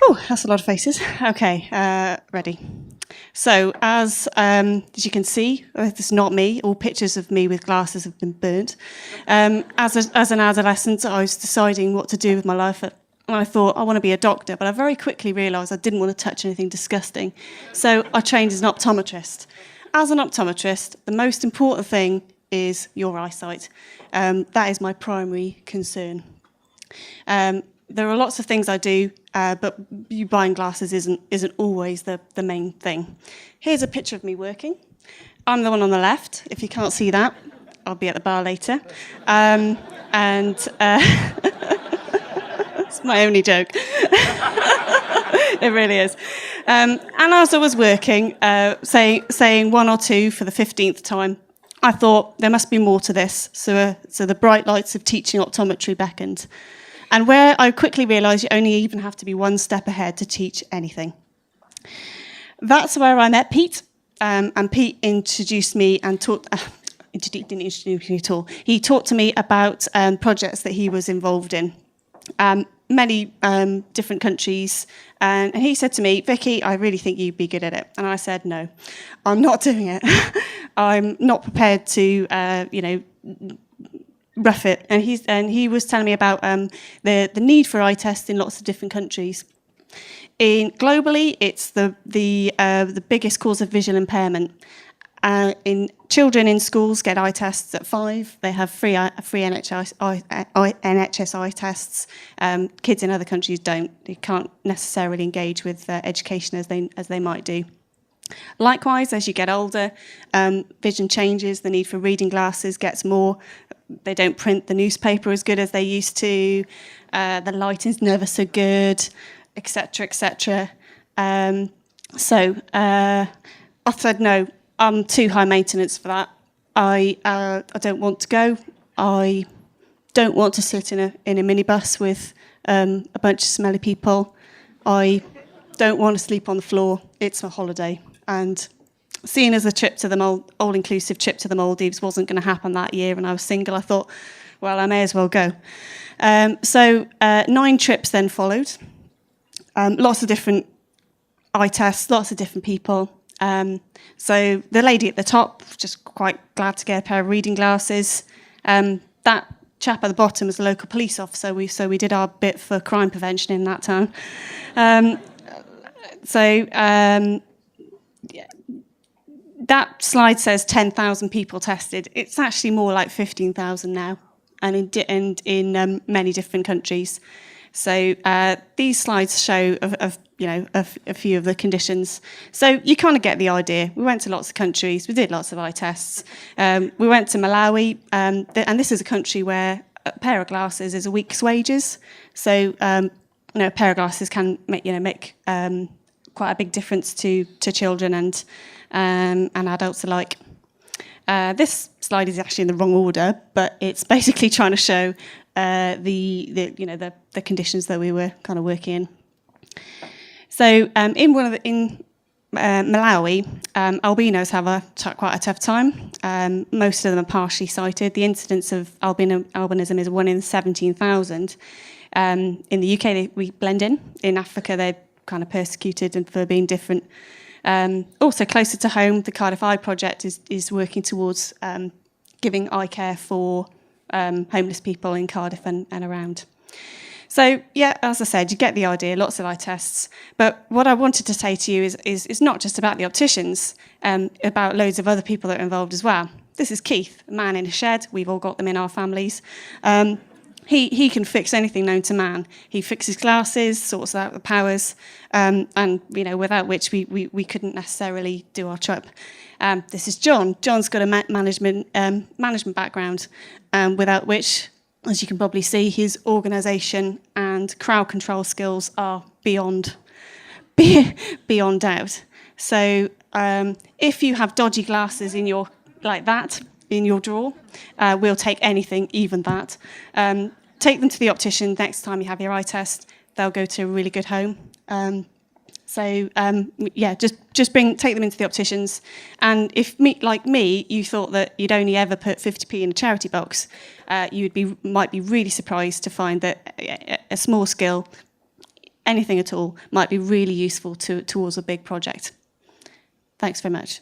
Oh, that's a lot of faces. Okay, ready. So, as you can see, this is not me. All pictures of me with glasses have been burnt. As an adolescent, I was deciding what to do with my life. And I thought, I want to be a doctor, but I very quickly realised I didn't want to touch anything disgusting. So I trained as an optometrist. As an optometrist, the most important thing is your eyesight. That is my primary concern. There are lots of things I do, but you buying glasses isn't always the main thing. Here's a picture of me working. I'm the one on the left. If you can't see that, I'll be at the bar later. It's my only joke. It really is. And as I was working, saying one or two for the 15th time, I thought there must be more to this. So the bright lights of teaching optometry beckoned. And where I quickly realised you only even have to be one step ahead to teach anything. That's where I met Pete. And Pete introduced me and taught... didn't introduce me at all. He talked to me about projects that he was involved in. Many different countries. And he said to me, Vikki, I really think you'd be good at it. And I said, no, I'm not doing it. I'm not prepared to, rough it. And he was telling me about the need for eye tests in lots of different countries. Globally, it's the biggest cause of visual impairment. In children in schools get eye tests at 5. They have free NHS eye tests. Kids in other countries don't. They can't necessarily engage with education as they might do. Likewise, as you get older, vision changes. The need for reading glasses gets more. They don't print the newspaper as good as they used to. The lighting's never so good, etc., etc. So I said no. I'm too high maintenance for that. I don't want to go. I don't want to sit in a minibus with a bunch of smelly people. I don't want to sleep on the floor. It's a holiday. And seeing as the trip to the all-inclusive trip to the Maldives wasn't going to happen that year and I was single, I thought, well, I may as well go. So 9 trips then followed. Lots of different eye tests, lots of different people. So the lady at the top, just quite glad to get a pair of reading glasses. That chap at the bottom was a local police officer, so we did our bit for crime prevention in that town. That slide says 10,000 people tested. It's actually more like 15,000 now, and in many different countries. So these slides show a few of the conditions. So you kind of get the idea. We went to lots of countries. We did lots of eye tests. We went to Malawi, and this is a country where a pair of glasses is a week's wages. So a pair of glasses can make quite a big difference to children and adults alike. This slide is actually in the wrong order, but it's basically trying to show the conditions that we were kind of working in. So in Malawi, albinos have quite a tough time. Most of them are partially sighted. The incidence of albinism is 1 in 17,000. In the UK, we blend in. In Africa, they're kind of persecuted for being different. Also closer to home, the Cardiff Eye Project is working towards giving eye care for homeless people in Cardiff and around. So, yeah, as I said, you get the idea, lots of eye tests. But what I wanted to say to you is not just about the opticians, about loads of other people that are involved as well. This is Keith, a man in a shed. We've all got them in our families. He can fix anything known to man. He fixes glasses, sorts out the powers, and without which we couldn't necessarily do our job. This is John. John's got a management background, without which, as you can probably see, his organisation and crowd control skills are beyond doubt. So if you have dodgy glasses in your drawer, we'll take anything, even that. Take them to the optician next time you have your eye test. They'll go to a really good home. Take them into the opticians. And if, like me, you thought that you'd only ever put 50p in a charity box, might be really surprised to find that a small skill anything at all might be really useful towards a big project. Thanks very much.